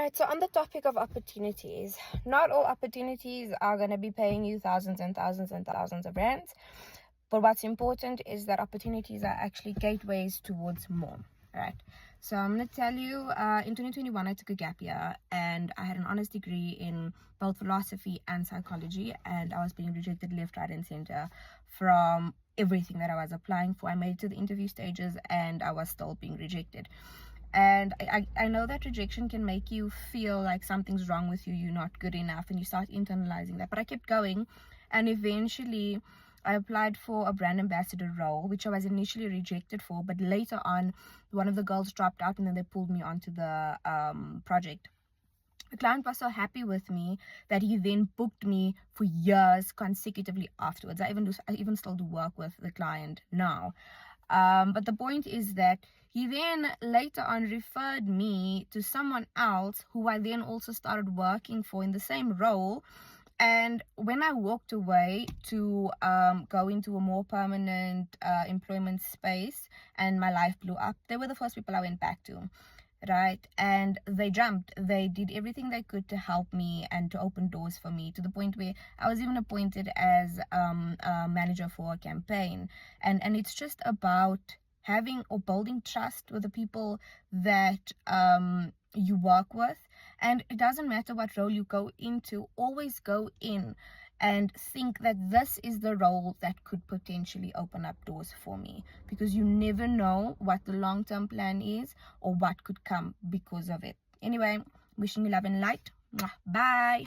Right, so on the topic of opportunities, not all opportunities are going to be paying you thousands and thousands and thousands of rands. But what's important is that opportunities are actually gateways towards more, right? So I'm going to tell you, in 2021, I took a gap year and I had an honors degree in both philosophy and psychology. And I was being rejected left, right, and center from everything that I was applying for. I made it to the interview stages and I was still being rejected. And I know that rejection can make you feel like something's wrong with you, you're not good enough, and you start internalizing that. But I kept going, and eventually I applied for a brand ambassador role, which I was initially rejected for, but later on one of the girls dropped out and then they pulled me onto the project. The client was so happy with me that he then booked me for years consecutively afterwards. I even still do work with the client now. But the point is that he then later on referred me to someone else who I then also started working for in the same role. And when I walked away to go into a more permanent employment space and my life blew up, they were the first people I went back to. Right, and they did everything they could to help me and to open doors for me, to the point where I was even appointed as a manager for a campaign. And it's just about having or building trust with the people that you work with. And it doesn't matter what role you go into, always go in and think that this is the role that could potentially open up doors for me, because you never know what the long-term plan is or what could come because of it. Anyway, wishing you love and light. Bye.